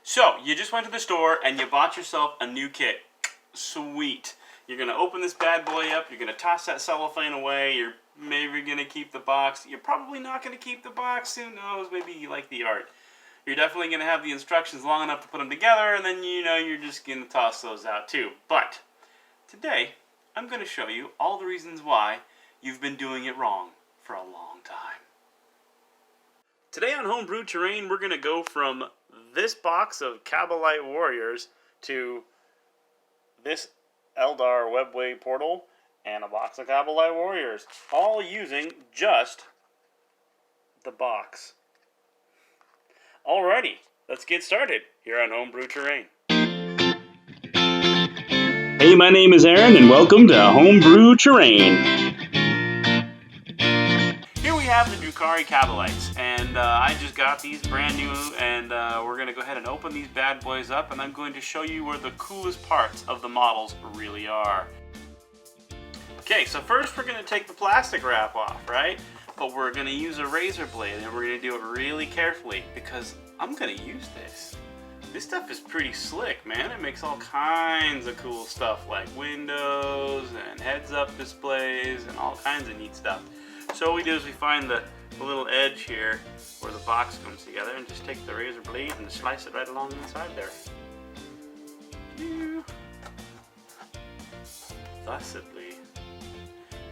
So, you just went to the store and you bought yourself a new kit. Sweet. You're going to open this bad boy up, you're going to toss that cellophane away, you're maybe going to keep the box. You're probably not going to keep the box, who knows, maybe you like the art. You're definitely going to have the instructions long enough to put them together, and then you're just going to toss those out too. But, today, I'm going to show you all the reasons why you've been doing it wrong for a long time. Today on Homebrew Terrain, we're going to go from this box of Kabalite Warriors to this Eldar webway portal and a box of Kabalite Warriors, all using just the box. Alrighty, let's get started here on Homebrew Terrain. Hey, my name is Aaron, and welcome to Homebrew Terrain. Here we have the Drukahri Kabalites, and I just got these brand new, and we're going to go ahead and open these bad boys up, and I'm going to show you where the coolest parts of the models really are. Okay, so first we're going to take the plastic wrap off, right? But we're going to use a razor blade, and we're going to do it really carefully, because I'm going to use this. This stuff is pretty slick, man. It makes all kinds of cool stuff, like windows and heads-up displays and all kinds of neat stuff. So what we do is we find the little edge here where the box comes together and just take the razor blade and slice it right along the inside there. Thusly.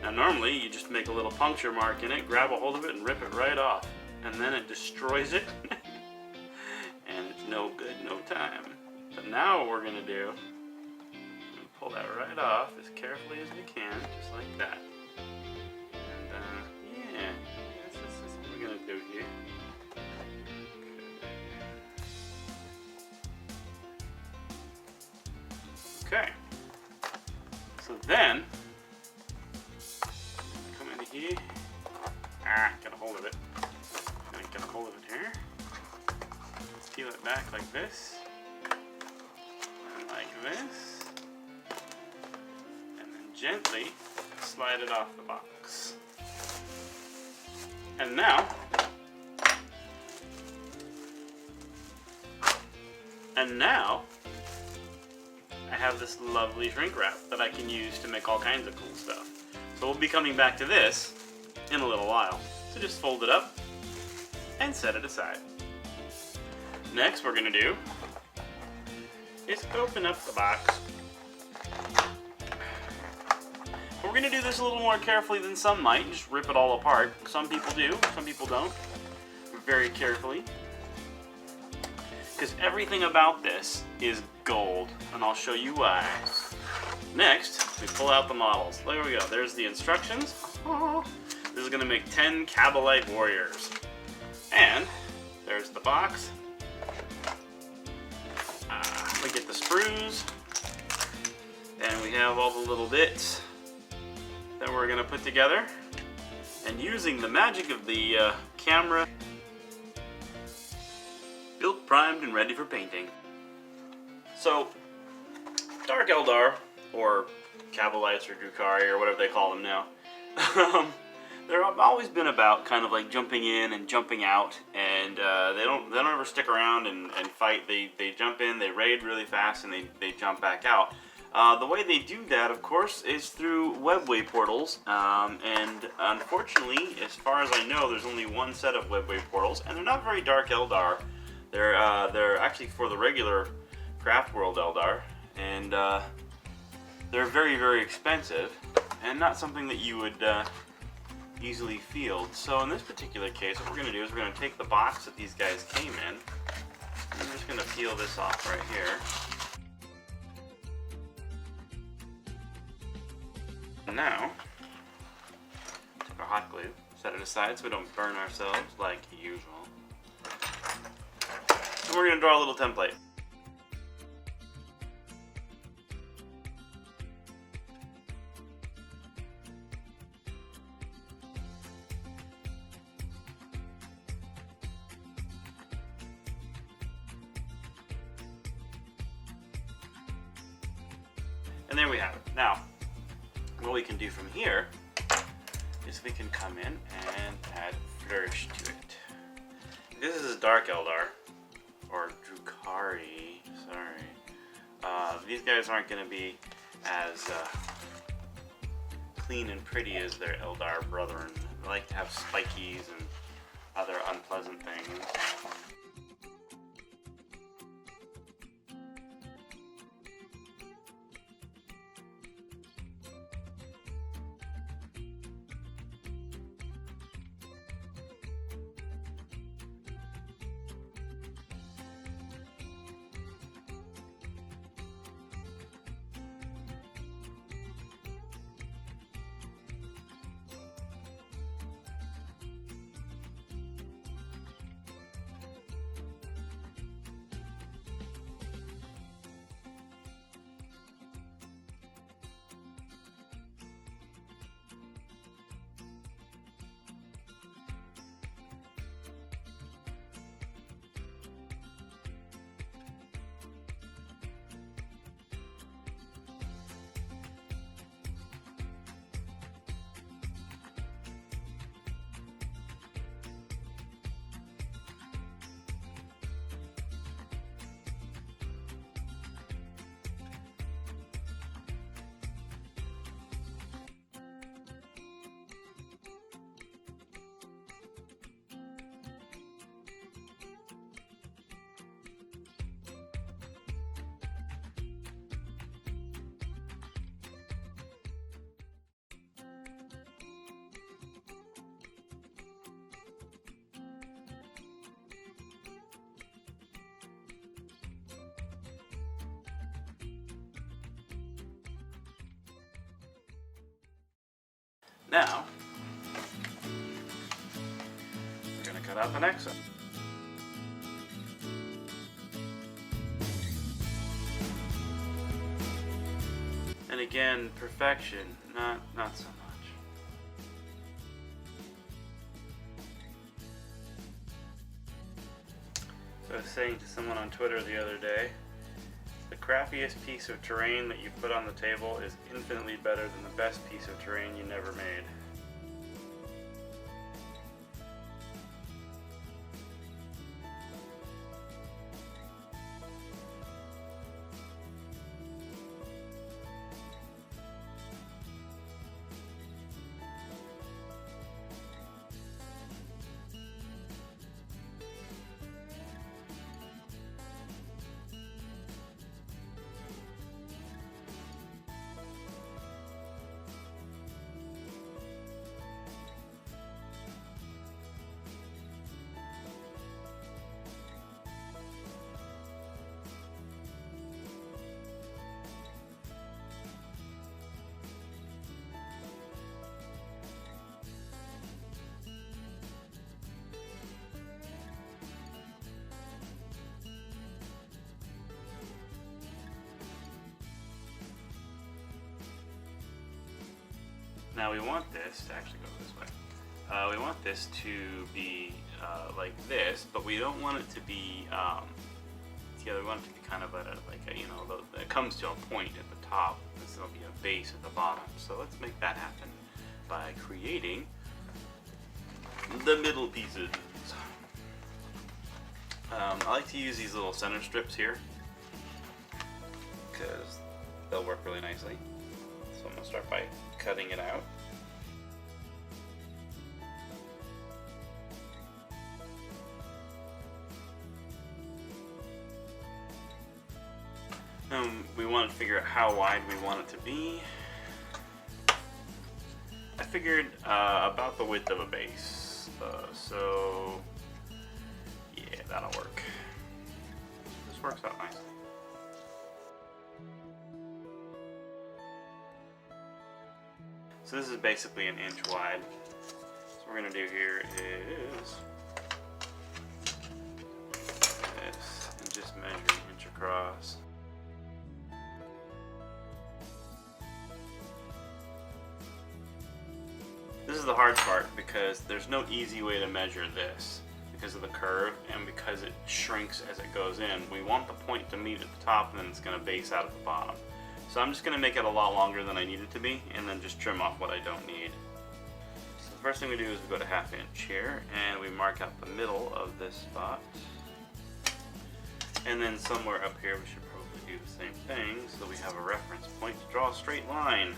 Now normally you just make a little puncture mark in it, grab a hold of it and rip it right off. And then it destroys it. And it's no good, no time. But now what we're going to do, pull that right off as carefully as we can, just like that. This is what we're going to do here. Okay. So then, come into here. Get a hold of it. Get a hold of it here. Let's peel it back like this. And like this. And then gently slide it off the box. And now, I have this lovely shrink wrap that I can use to make all kinds of cool stuff. So we'll be coming back to this in a little while. So just fold it up and set it aside. Next we're going to do is open up the box. We're going to do this a little more carefully than some might, just rip it all apart. Some people do, some people don't. Very carefully. Because everything about this is gold, and I'll show you why. Next, we pull out the models. There we go, there's the instructions. This is going to make 10 Kabalite Warriors. And there's the box. We get the sprues. And we have all the little bits that we're going to put together, and using the magic of the camera, built, primed, and ready for painting. So, Dark Eldar, or Kabalites, or Drukahri, or whatever they call them now, they've always been about kind of like jumping in and jumping out, and they don't ever stick around and fight. They jump in, they raid really fast, and they jump back out. The way they do that, of course, is through webway portals, and unfortunately, as far as I know, there's only one set of webway portals, and they're not very Dark Eldar. They're actually for the regular Craft World Eldar, and they're very, very expensive, and not something that you would easily field. So in this particular case, what we're going to do is we're going to take the box that these guys came in, and I'm just going to peel this off right here. Now, take our hot glue, set it aside so we don't burn ourselves like usual. And we're going to draw a little template. And there we have it. Now, what we can do from here is we can come in and add flourish to it. This is Dark Eldar, or Drukahri. these guys aren't going to be as clean and pretty as their Eldar brethren. They like to have spikies and other unpleasant things. Now, we're going to cut out the next one. And again, perfection, not so much. So I was saying to someone on Twitter the other day, the crappiest piece of terrain that you put on the table is infinitely better than the best piece of terrain you never made. Now we want this to actually go this way. We want this to be like this, but we don't want it to be together. We want it to be kind of at it comes to a point at the top. This will be a base at the bottom. So let's make that happen by creating the middle pieces. I like to use these little center strips here because they'll work really nicely. So I'm going to start by cutting it out. We want to figure out how wide we want it to be. I figured about the width of a base. So yeah, that'll work. This works out nicely. So this is basically an inch wide. So what we're going to do here is this, and just measure an inch across. This is the hard part because there's no easy way to measure this because of the curve and because it shrinks as it goes in. We want the point to meet at the top and then it's going to base out at the bottom. So I'm just going to make it a lot longer than I need it to be and then just trim off what I don't need. So the first thing we do is we go to 1/2 inch here and we mark out the middle of this spot. And then somewhere up here we should probably do the same thing so we have a reference point to draw a straight line.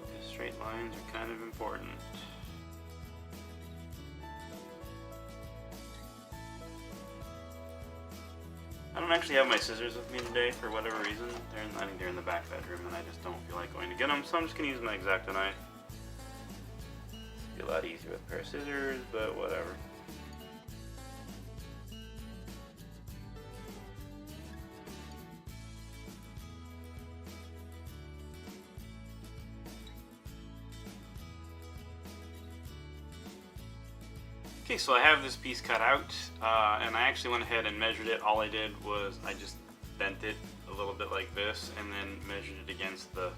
Because straight lines are kind of important. I don't actually have my scissors with me today for whatever reason. I think they're in the back bedroom and I just don't feel like going to get them, so I'm just going to use my X-Acto knife. It'd be a lot easier with a pair of scissors, but whatever. Okay, so I have this piece cut out, and I actually went ahead and measured it. All I did was I just bent it a little bit like this, and then measured it against the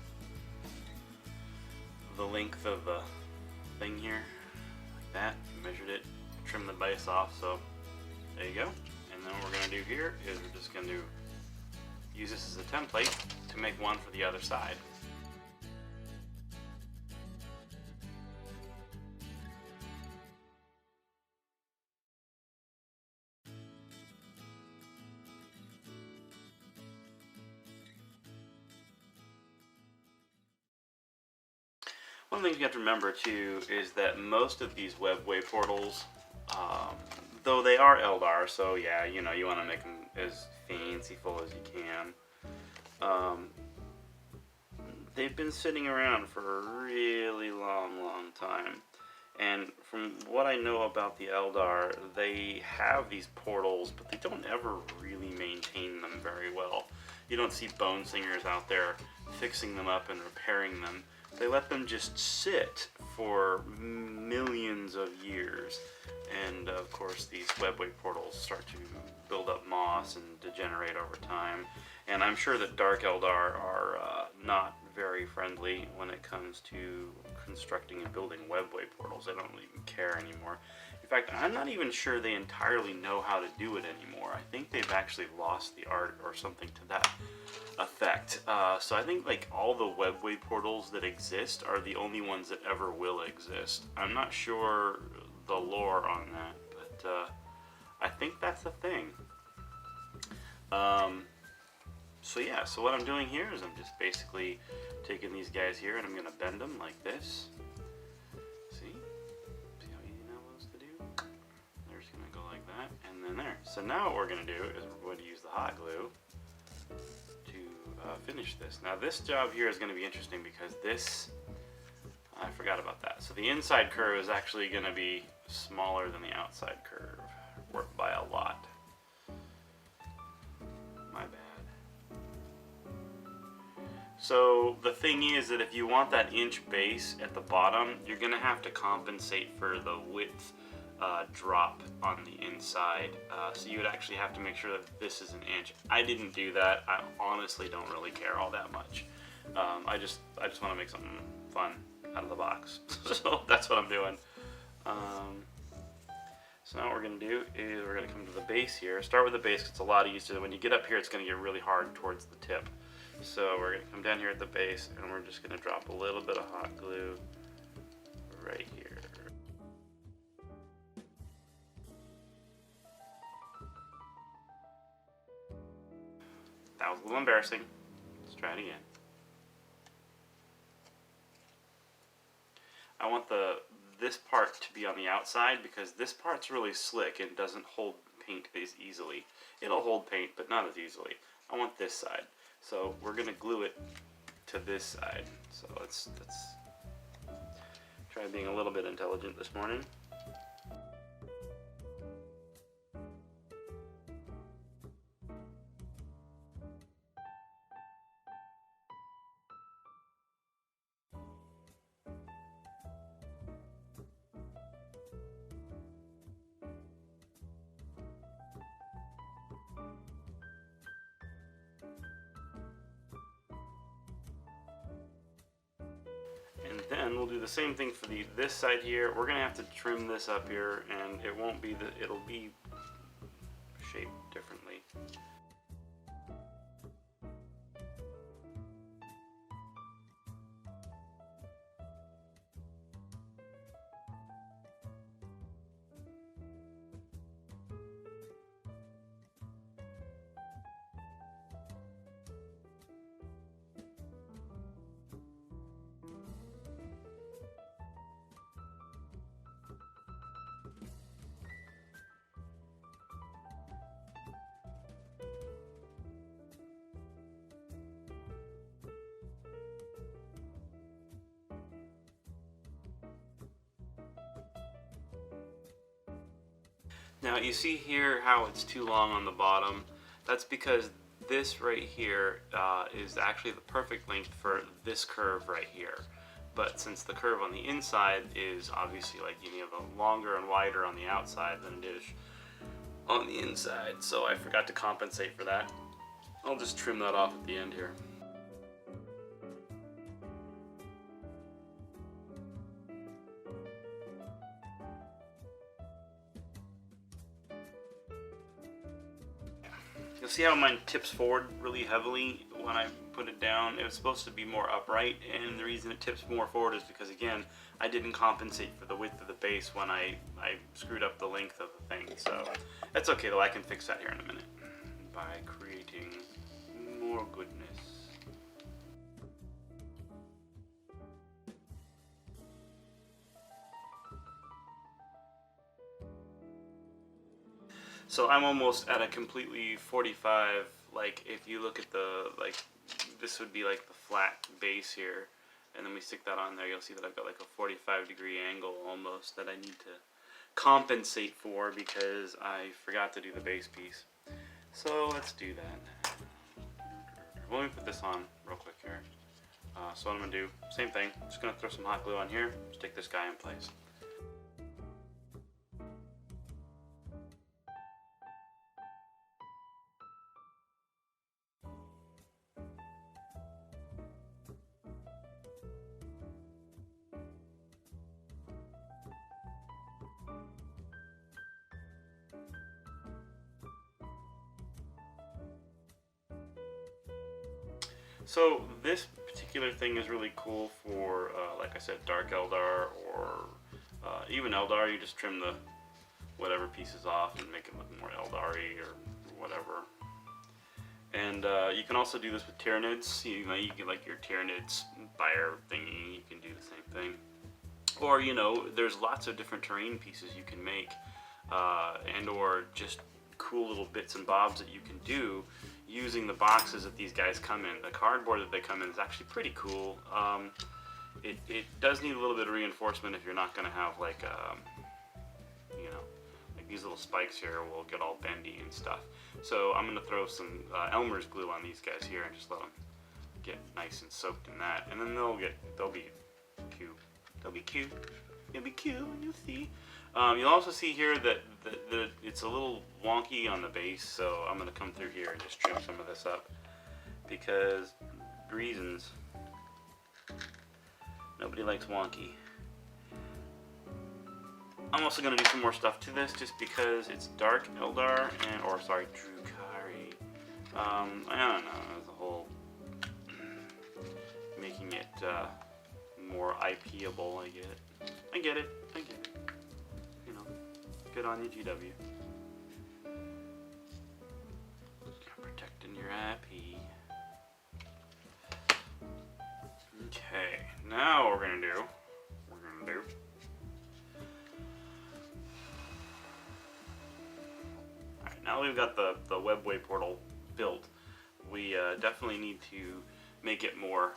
length of the thing here, like that. Measured it, trimmed the base off, so there you go. And then what we're going to do here is we're just going to use this as a template to make one for the other side. One thing you have to remember too is that most of these webway portals, though they are Eldar, so yeah, you know, you want to make them as fanciful as you can. They've been sitting around for a really long time. And from what I know about the Eldar, they have these portals, but they don't ever really maintain them very well. You don't see bone singers out there fixing them up and repairing them. They let them just sit for millions of years, and of course these webway portals start to build up moss and degenerate over time. And I'm sure that Dark Eldar are not very friendly when it comes to constructing and building webway portals. They don't even care anymore. In fact, I'm not even sure they entirely know how to do it anymore. I think they've actually lost the art or something to that effect. So I think like all the webway portals that exist are the only ones that ever will exist. I'm not sure the lore on that, but I think that's the thing. So yeah, so what I'm doing here is I'm just basically taking these guys here and I'm going to bend them like this. See how easy that was to do? They're just going to go like that, and then there. So now what we're going to do is we're going to use the hot glue to finish this. Now this job here is going to be interesting because this, I forgot about that. So the inside curve is actually going to be smaller than the outside curve, by a lot. My bad. So the thing is that if you want that inch base at the bottom, you're going to have to compensate for the width drop on the inside. So you would actually have to make sure that this is an inch. I didn't do that. I honestly don't really care all that much. I just want to make something fun out of the box. So that's what I'm doing. So now what we're going to do is we're going to come to the base here. Start with the base because it's a lot easier. When you get up here, it's going to get really hard towards the tip. So we're going to come down here at the base and we're just going to drop a little bit of hot glue right here. That was a little embarrassing. Let's try it again. I want this part to be on the outside because this part's really slick and doesn't hold paint as easily. It'll hold paint, but not as easily. I want this side. So we're going to glue it to this side. So let's try being a little bit intelligent this morning. And then we'll do the same thing for this side here. We're gonna have to trim this up here, and it won't be it'll be shaped differently. Now you see here how it's too long on the bottom. That's because this right here is actually the perfect length for this curve right here. But since the curve on the inside is obviously like you have a longer and wider on the outside than it is on the inside, so I forgot to compensate for that. I'll just trim that off at the end here. You'll see how mine tips forward really heavily when I put it down. It was supposed to be more upright, and the reason it tips more forward is because, again, I didn't compensate for the width of the base when I screwed up the length of the thing. So that's okay though, I can fix that here in a minute by creating more goodness. So I'm almost at a completely 45, like if you look at the, like this would be like the flat base here, and then we stick that on there, you'll see that I've got like a 45-degree angle almost that I need to compensate for because I forgot to do the base piece. So let's do that. Let me put this on real quick here. So what I'm going to do, same thing, just going to throw some hot glue on here, stick this guy in place. So this particular thing is really cool for, like I said, dark Eldar or even Eldar. You just trim the whatever pieces off and make it look more Eldar-y or whatever. And you can also do this with Tyranids. You get like your Tyranid spire thingy. You can do the same thing. Or there's lots of different terrain pieces you can make, and or just cool little bits and bobs that you can do using the boxes that these guys come in. The cardboard that they come in is actually pretty cool. It does need a little bit of reinforcement if you're not going to have like like these little spikes here will get all bendy and stuff. So I'm going to throw some Elmer's glue on these guys here and just let them get nice and soaked in that, and then they'll be cute. They'll be cute. It'll be cute. You'll see. You'll also see here that it's a little wonky on the base, so I'm going to come through here and just trim some of this up because reasons. Nobody likes wonky. I'm also going to do some more stuff to this just because it's dark Eldar or Drukahri. I don't know, the whole making it more IP-able. I get it. Good on you, GW. Protecting your IP. Okay, now what we're gonna do. Alright, now we've got the webway portal built. We definitely need to make it more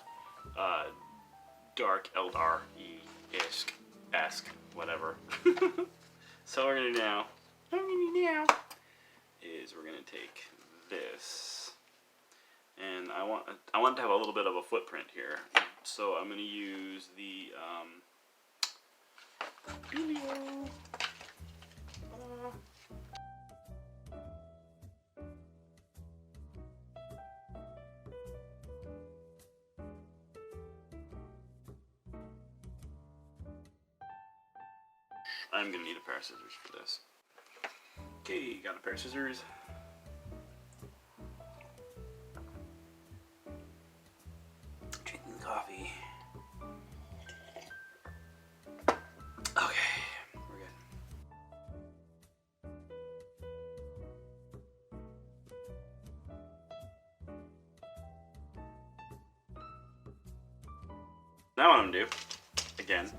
dark Eldar-esque, whatever. So what we're going to do now is we're going to take this, and I want to have a little bit of a footprint here. So I'm going to use the I'm going to need a pair of scissors for this. Okay, got a pair of scissors. Drinking coffee. Okay, we're good. Now what I'm going to do, again,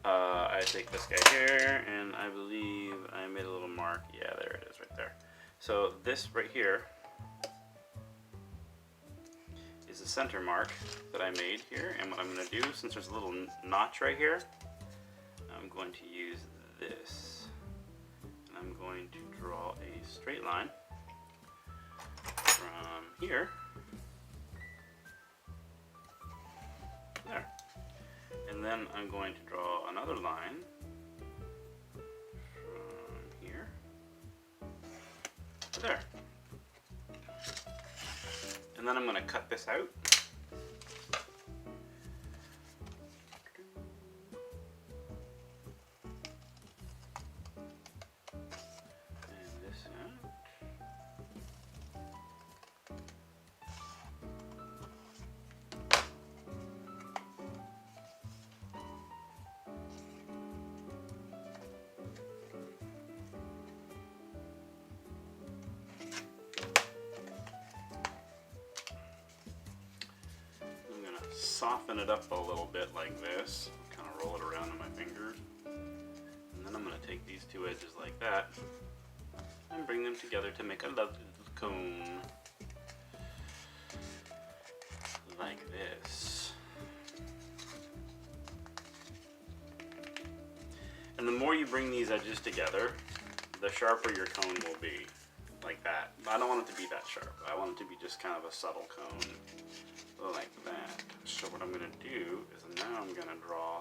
I take this guy here, and I believe I made a little mark. Yeah, there it is right there. So this right here is the center mark that I made here, and what I'm going to do, since there's a little notch right here, I'm going to use this. I'm going to draw a straight line from here to there. And then I'm going to draw another line from here to there. And then I'm going to cut this out. Soften it up a little bit like this, kind of roll it around in my fingers, and then I'm going to take these two edges like that and bring them together to make a lovely little cone like this. And the more you bring these edges together, the sharper your cone will be, like that. I don't want it to be that sharp. I want it to be just kind of a subtle cone, like that. So what I'm going to do is now I'm going to draw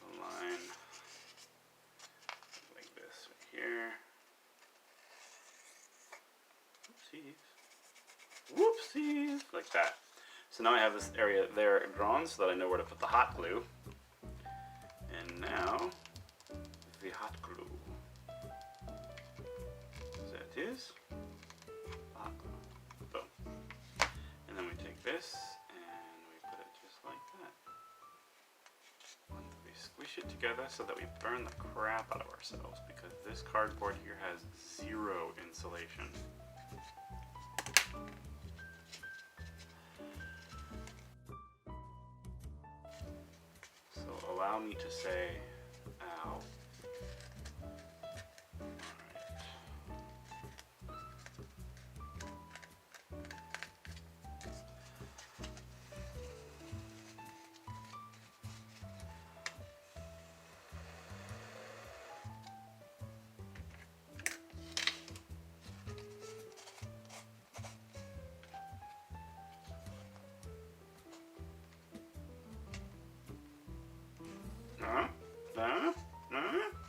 a line like this right here. Oopsies. Whoopsies. Like that. So now I have this area there drawn so that I know where to put the hot glue. And now the hot glue. That is hot glue. Boom. And then we take this and we put it just like that. And we squish it together so that we burn the crap out of ourselves, because this cardboard here has 0 insulation. So allow me to say, ow.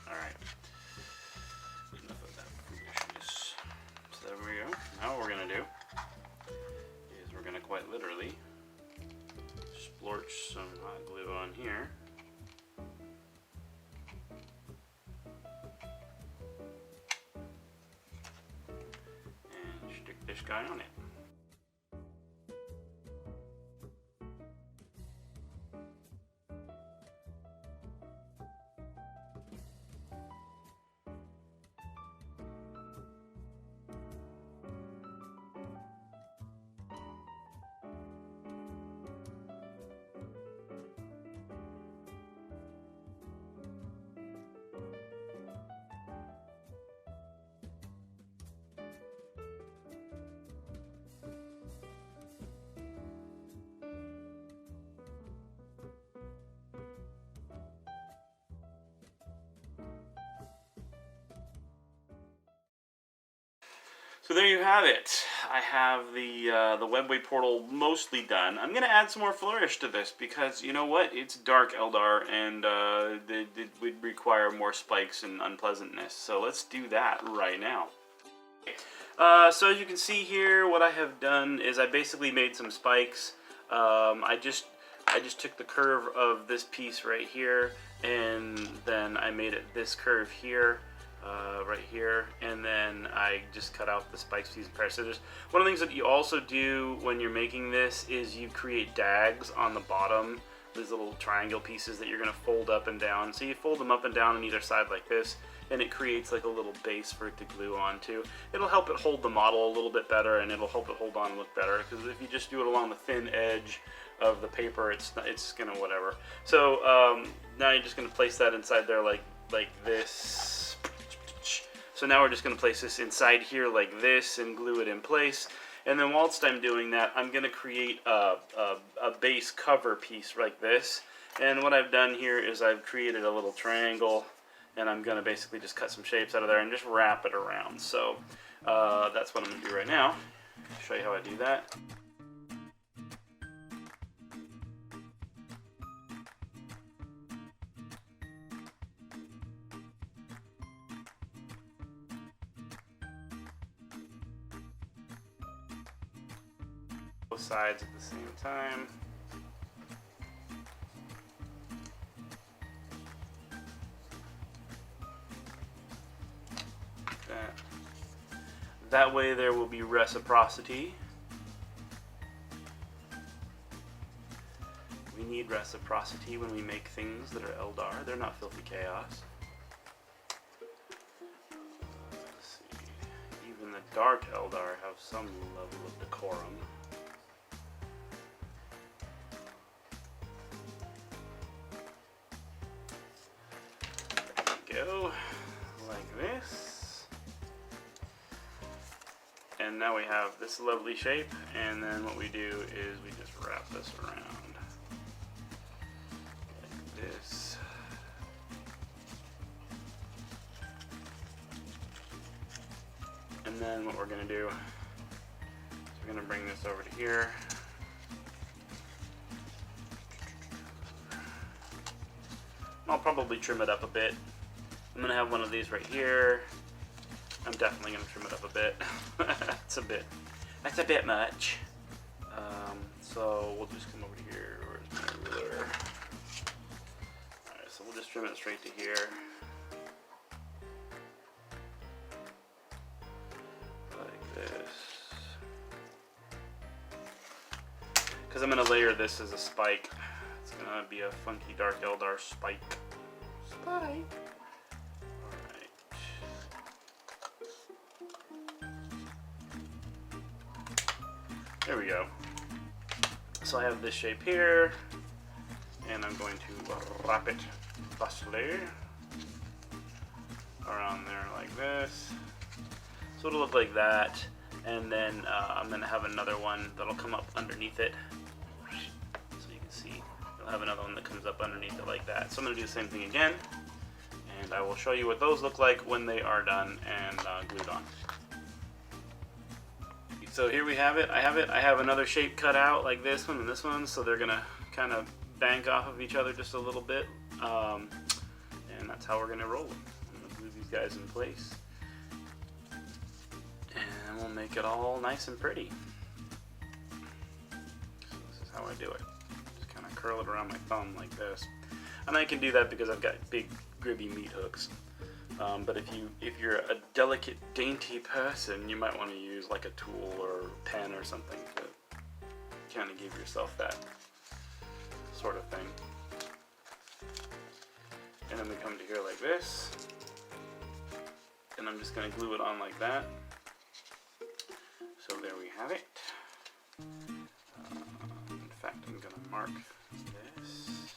Alright. Enough of that foolishness. So there we go. Now what we're going to do is we're going to quite literally splorch some hot glue on here. And stick this guy on it. So there you have it. I have the webway portal mostly done. I'm going to add some more flourish to this because, you know what, it's dark Eldar, and it would require more spikes and unpleasantness. So let's do that right now. So as you can see here, what I have done is I basically made some spikes. I just took the curve of this piece right here, and then I made it this curve here. Right here, and then I just cut out the spikes piece and pair scissors. One of the things that you also do when you're making this is you create dags on the bottom, these little triangle pieces that you're going to fold up and down. So you fold them up and down on either side like this, and it creates like a little base for it to glue onto. It'll help it hold the model a little bit better, and it'll help it hold on and look better, because if you just do it along the thin edge of the paper, it's gonna whatever. So now you're just going to place that inside there like this. So now we're just going to place this inside here like this and glue it in place. And then whilst I'm doing that, I'm going to create a base cover piece like this. And what I've done here is I've created a little triangle, and I'm going to basically just cut some shapes out of there and just wrap it around. So that's what I'm going to do right now. Show you how I do that. Both sides at the same time. That way there will be reciprocity. We need reciprocity when we make things that are Eldar. They're not filthy chaos. Let's see. Even the dark Eldar have some level of decorum. There we go. Like this. And now we have this lovely shape, and then what we do is we just wrap this around like this. And then what we're going to do is we're going to bring this over to here. I'll probably trim it up a bit. I'm going to have one of these right here. I'm definitely going to trim it up a bit. That's a bit much. So we'll just come over to here. Where's my ruler? Alright, so we'll just trim it straight to here. Like this. Because I'm going to layer this as a spike. It's going to be a funky Dark Eldar spike. Spike! There we go. So I have this shape here, and I'm going to wrap it thusly around there like this. So it'll look like that, and then I'm going to have another one that'll come up underneath it. So you can see, I'll have another one that comes up underneath it like that. So I'm going to do the same thing again, and I will show you what those look like when they are done and glued on. So here we have it. I have another shape cut out like this one and this one, so they're gonna kind of bank off of each other just a little bit, and that's how we're gonna roll them. I'm gonna glue these guys in place, and we'll make it all nice and pretty. So this is how I do it. Just kind of curl it around my thumb like this, and I can do that because I've got big gribby meat hooks. But if you're a delicate, dainty person, you might want to use like a tool or pen or something to kind of give yourself that sort of thing. And then we come to here like this, and I'm just going to glue it on like that. So there we have it. In fact, I'm going to mark this.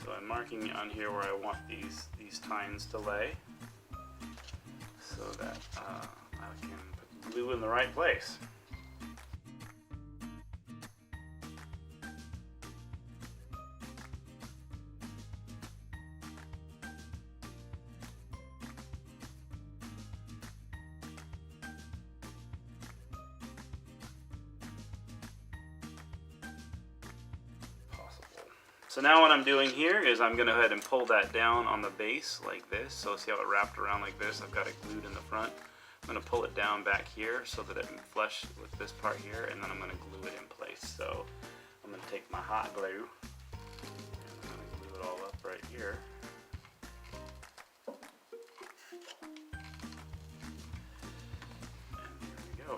So I'm marking on here where I want these tines to lay, so that I can put the glue in the right place. So now what I'm doing here is I'm going to go ahead and pull that down on the base like this. So see how it wrapped around like this? I've got it glued in the front. I'm going to pull it down back here so that it can flush with this part here, and then I'm going to glue it in place. So I'm going to take my hot glue, and I'm going to glue it all up right here.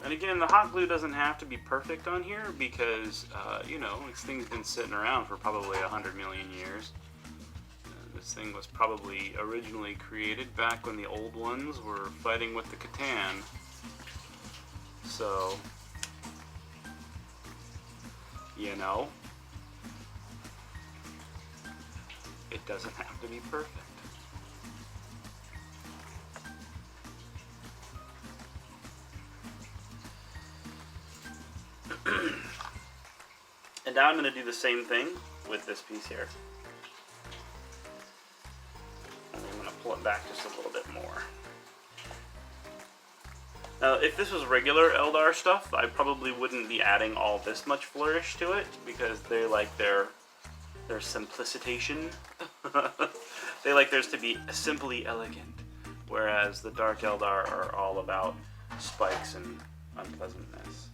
And again, the hot glue doesn't have to be perfect on here because, you know, this thing's been sitting around for probably 100 million years. This thing was probably originally created back when the old ones were fighting with the Catan. So, you know, it doesn't have to be perfect. now I'm going to do the same thing with this piece here. And I'm going to pull it back just a little bit more. Now, if this was regular Eldar stuff, I probably wouldn't be adding all this much flourish to it, because they like their simplicitation. They like theirs to be simply elegant, whereas the Dark Eldar are all about spikes and unpleasantness.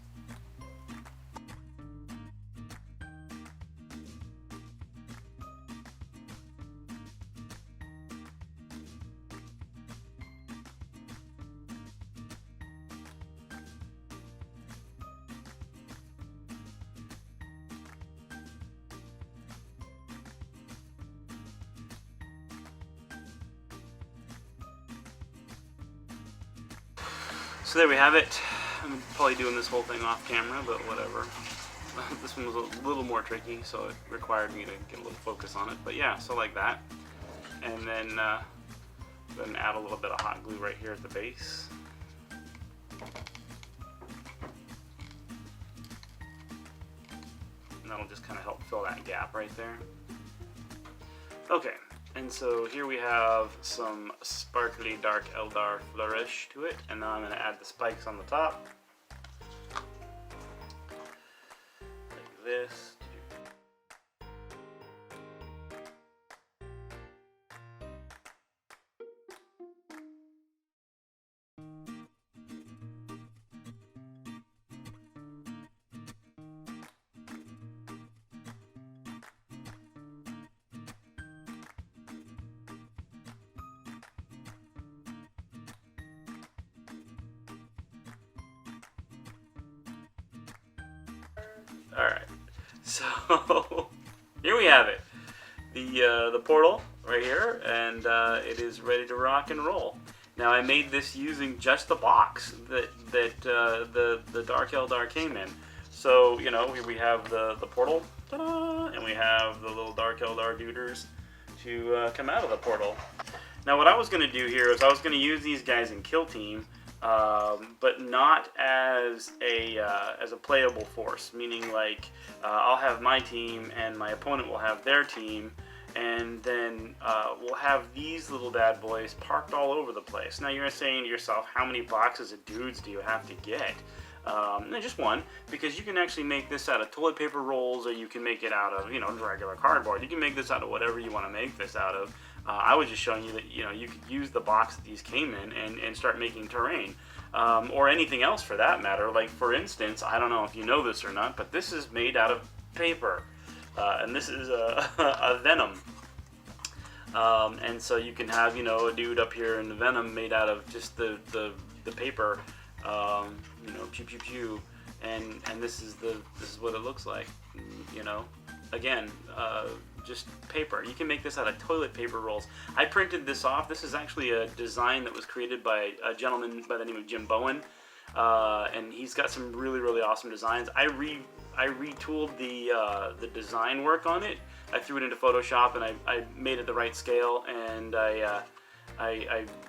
So there we have it. I'm probably doing this whole thing off camera, but whatever. This one was a little more tricky, so it required me to get a little focus on it. But yeah, so like that. And then add a little bit of hot glue right here at the base. And that'll just kind of help fill that gap right there. Okay. And so here we have some sparkly Dark Eldar flourish to it, and now I'm going to add the spikes on the top, like this. Alright, so here we have it. The portal right here, and it is ready to rock and roll. Now I made this using just the box that the Dark Eldar came in. So, you know, here we have the portal, ta-da, and we have the little Dark Eldar duders to come out of the portal. Now what I was going to do here is I was going to use these guys in Kill Team, but not as a playable force, meaning like I'll have my team and my opponent will have their team, and then we'll have these little bad boys parked all over the place. Now you're saying to yourself, how many boxes of dudes do you have to get? No, just one, because you can actually make this out of toilet paper rolls, or you can make it out of, you know, regular cardboard. You can make this out of whatever you want to make this out of. I was just showing you that, you know, you could use the box that these came in and start making terrain, or anything else for that matter. Like, for instance, I don't know if you know this or not, but this is made out of paper, and this is a venom. And so you can have, you know, a dude up here in the venom made out of just the paper, you know, pew pew pew, and this is what it looks like, you know. Again, just paper. You can make this out of toilet paper rolls. I printed this off. This is actually a design that was created by a gentleman by the name of Jim Bowen, and he's got some really, really awesome designs. I retooled the design work on it. I threw it into Photoshop and I made it the right scale, and I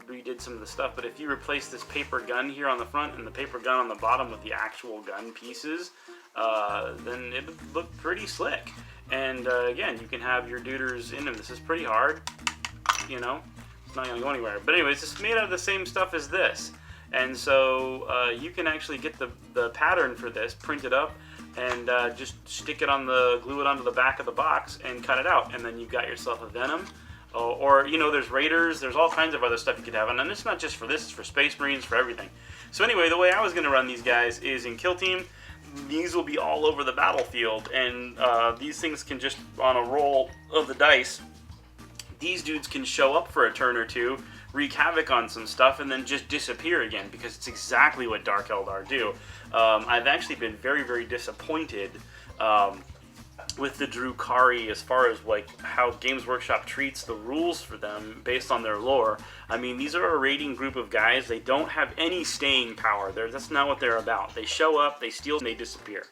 redid some of the stuff. But if you replace this paper gun here on the front and the paper gun on the bottom with the actual gun pieces, then it would look pretty slick. And again, you can have your duders in them. This is pretty hard, you know. It's not going to go anywhere. But anyways, it's made out of the same stuff as this. And so you can actually get the pattern for this, print it up, and just stick it on glue it onto the back of the box and cut it out. And then you've got yourself a Venom. Or, you know, there's Raiders, there's all kinds of other stuff you could have. And then it's not just for this, it's for Space Marines, for everything. So anyway, the way I was going to run these guys is in Kill Team. These will be all over the battlefield, and these things can just, on a roll of the dice, these dudes can show up for a turn or two, wreak havoc on some stuff, and then just disappear again, because it's exactly what Dark Eldar do. I've actually been very, very disappointed with the Drukahri as far as like how Games Workshop treats the rules for them based on their lore. I mean, these are a raiding group of guys. They don't have any staying power. That's not what they're about. They show up, they steal, and they disappear.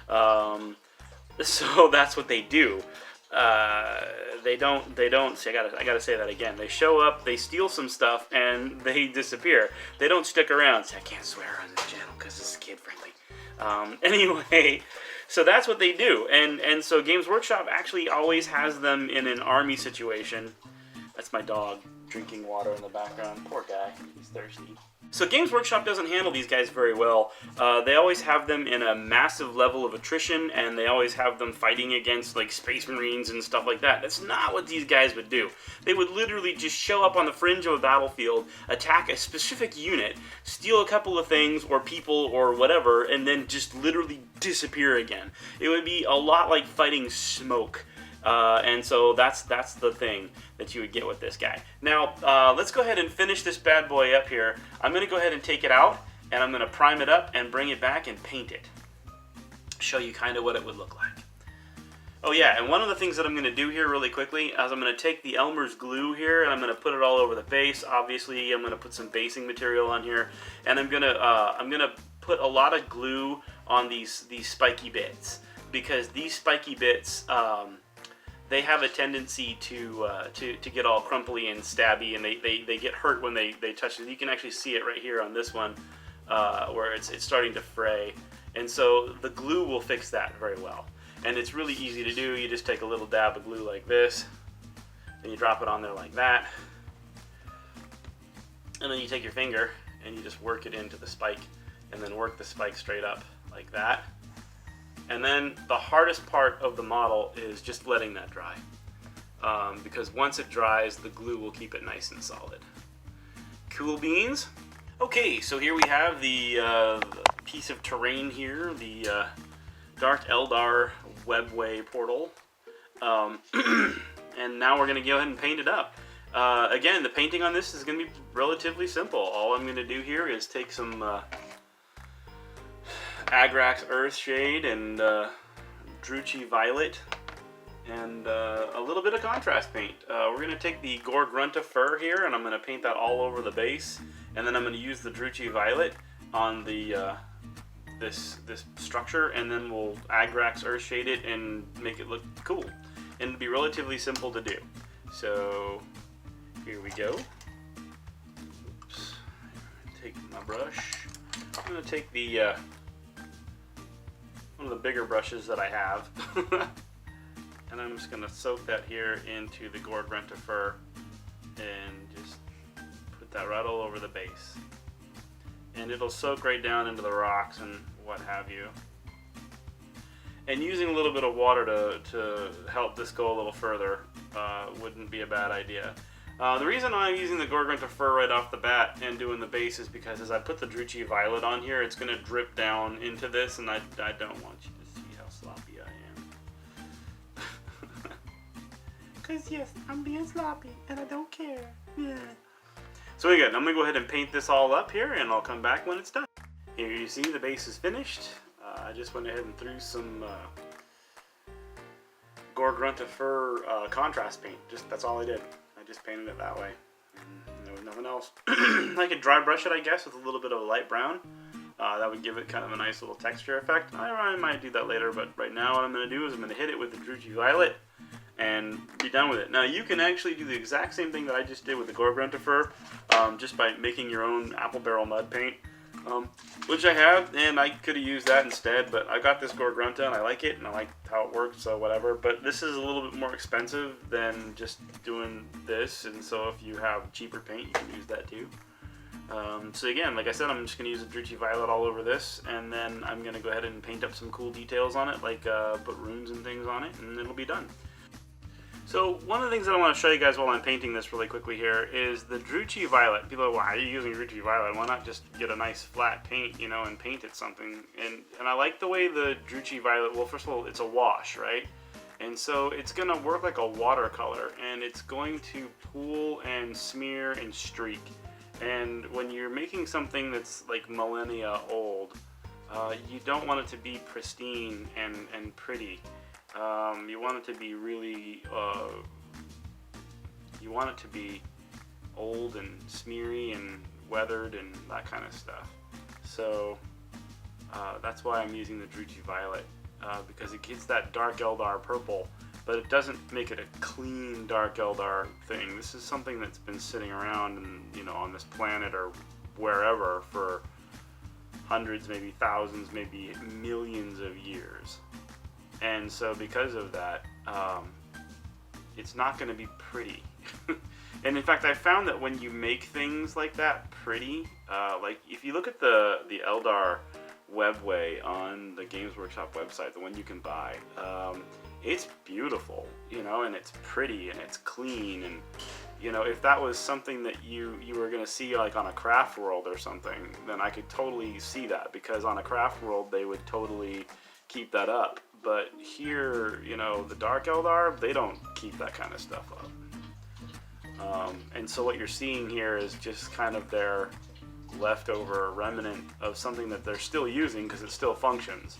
So that's what they do. They don't. See, I gotta say that again. They show up, they steal some stuff, and they disappear. They don't stick around. See, I can't swear on this channel because it's kid friendly. Anyway. So that's what they do, and so Games Workshop actually always has them in an army situation. That's my dog drinking water in the background. Poor guy, he's thirsty. So Games Workshop doesn't handle these guys very well. They always have them in a massive level of attrition, and they always have them fighting against like Space Marines and stuff like that. That's not what these guys would do. They would literally just show up on the fringe of a battlefield, attack a specific unit, steal a couple of things or people or whatever, and then just literally disappear again. It would be a lot like fighting smoke. And so that's the thing that you would get with this guy. Now, let's go ahead and finish this bad boy up here. I'm going to go ahead and take it out, and I'm going to prime it up and bring it back and paint it. Show you kind of what it would look like. Oh yeah, and one of the things that I'm going to do here really quickly is I'm going to take the Elmer's glue here, and I'm going to put it all over the base. Obviously, I'm going to put some basing material on here, and I'm going to put a lot of glue on these spiky bits, because these spiky bits, they have a tendency to get all crumply and stabby, and they get hurt when they touch it. You can actually see it right here on this one, where it's starting to fray. And so the glue will fix that very well. And it's really easy to do. You just take a little dab of glue like this, and you drop it on there like that. And then you take your finger, and you just work it into the spike, and then work the spike straight up like that. And then the hardest part of the model is just letting that dry, because once it dries, the glue will keep it nice and solid. Cool beans. Okay, so here we have the piece of terrain here, the Dark Eldar webway portal, and now we're going to go ahead and paint it up. Again, the painting on this is going to be relatively simple. All I'm going to do here is take some Agrax Earthshade and Drukahri Violet and a little bit of contrast paint. We're going to take the Gore Grunta Fur here, and I'm going to paint that all over the base, and then I'm going to use the Drukahri Violet on the this structure, and then we'll Agrax Earthshade it and make it look cool. And it'll be relatively simple to do. So here we go. Oops. Take my brush. I'm going to take the one of the bigger brushes that I have, and I'm just going to soak that here into the Gore Grunta Fur and just put that right all over the base. And it'll soak right down into the rocks and what have you. And using a little bit of water to help this go a little further wouldn't be a bad idea. The reason I'm using the Gore Grunta Fur right off the bat and doing the base is because as I put the Drukahri Violet on here, it's going to drip down into this, and I don't want you to see how sloppy I am. Because yes, I'm being sloppy, and I don't care. Yeah. So again, I'm going to go ahead and paint this all up here, and I'll come back when it's done. Here you see the base is finished. I just went ahead and threw some Gore Grunta Fur contrast paint. That's all I did. I just painted it that way. And there was nothing else. I could dry brush it, I guess, with a little bit of a light brown. That would give it kind of a nice little texture effect. I might do that later, but right now what I'm going to do is I'm going to hit it with the Drukahri Violet and be done with it. Now you can actually do the exact same thing that I just did with the Gore Grunta Fur, just by making your own apple barrel mud paint, which I have, and I could have used that instead, but I got this Gore Grunta and I like it, and I like how it works, so whatever. But this is a little bit more expensive than just doing this, and so if you have cheaper paint, you can use that too. So again, like I said, I'm just going to use the Drukahri Violet all over this, and then I'm going to go ahead and paint up some cool details on it, like put runes and things on it, and it'll be done. So one of the things that I want to show you guys while I'm painting this really quickly here is the Drukahri Violet. People are like, why are you using Drukahri Violet? Why not just get a nice flat paint, you know, and paint it something? And I like the way the Drukahri Violet, well, first of all, it's a wash, right? And so it's going to work like a watercolor, and it's going to pool and smear and streak. And when you're making something that's like millennia old, you don't want it to be pristine and pretty. You want it to be really, you want it to be old and smeary and weathered and that kind of stuff. So that's why I'm using the Drukahri Violet, because it gives that Dark Eldar purple, but it doesn't make it a clean Dark Eldar thing. This is something that's been sitting around and, you know, on this planet or wherever for hundreds, maybe thousands, maybe millions of years. And so because of that, it's not going to be pretty. And in fact, I found that when you make things like that pretty, like if you look at the Eldar webway on the Games Workshop website, the one you can buy, it's beautiful, you know, and it's pretty and it's clean, and you know, if that was something that you were going to see like on a craft world or something, then I could totally see that, because on a craft world they would totally keep that up. But here, you know, the Dark Eldar, they don't keep that kind of stuff up. And so what you're seeing here is just kind of their leftover remnant of something that they're still using because it still functions,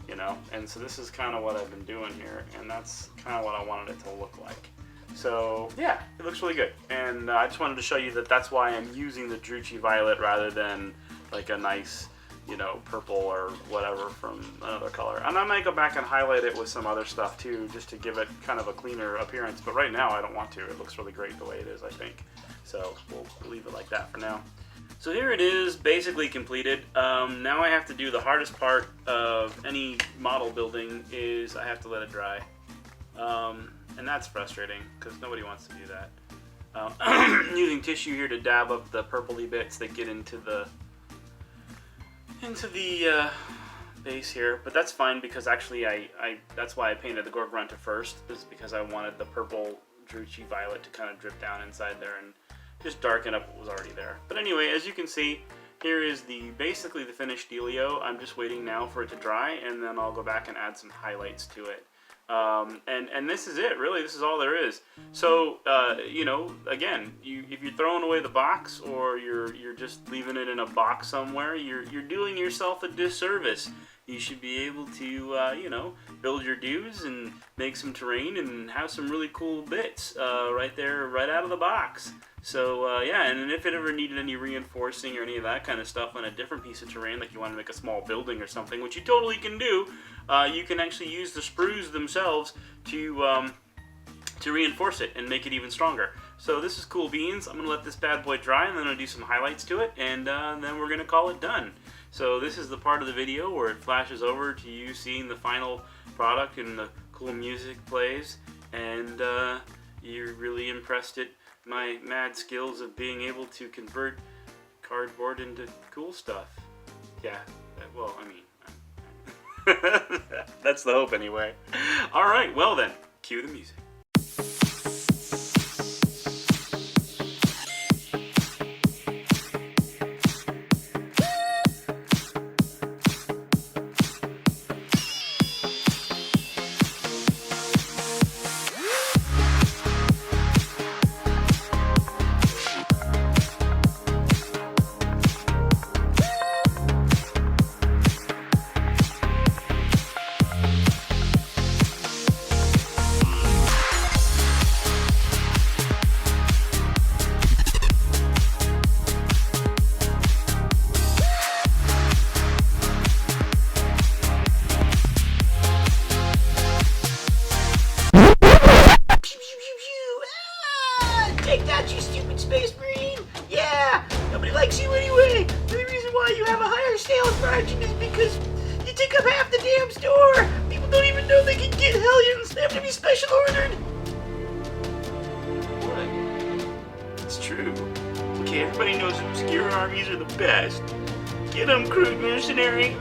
you know. And so this is kind of what I've been doing here, and that's kind of what I wanted it to look like. So yeah, it looks really good, and I just wanted to show you that that's why I'm using the Drukahri Violet rather than like a nice, you know, purple or whatever from another color. And I might go back and highlight it with some other stuff too, just to give it kind of a cleaner appearance. But right now I don't want to. It looks really great the way it is, I think. So we'll leave it like that for now. So here it is, basically completed. Now I have to do the hardest part of any model building, is I have to let it dry. And that's frustrating because nobody wants to do that. Using tissue here to dab up the purpley bits that get into the base here, but that's fine because actually that's why I painted the Gorgrunta first, is because I wanted the purple Drukahri Violet to kind of drip down inside there and just darken up what was already there. But anyway, as you can see, here is basically the finished dealio. I'm just waiting now for it to dry, and then I'll go back and add some highlights to it. And this is it, really. This is all there is. So, you know, again, if you're throwing away the box, or you're just leaving it in a box somewhere, you're doing yourself a disservice. You should be able to, you know, build your dudes and make some terrain and have some really cool bits right there, right out of the box. So, yeah, and if it ever needed any reinforcing or any of that kind of stuff on a different piece of terrain, like you want to make a small building or something, which you totally can do, you can actually use the sprues themselves to reinforce it and make it even stronger. So this is cool beans. I'm going to let this bad boy dry, and then I'll do some highlights to it, and then we're going to call it done. So this is the part of the video where it flashes over to you seeing the final product and the cool music plays, and you're really impressed at my mad skills of being able to convert cardboard into cool stuff. Yeah, well, I mean, that's the hope anyway. Alright, well then, cue the music. Take that, you stupid space marine! Yeah! Nobody likes you anyway! The only reason why you have a higher sales margin is because you take up half the damn store! People don't even know they can get Hellions! They have to be special ordered! What? It's true. Okay, everybody knows obscure armies are the best. Get 'em, crude mercenary!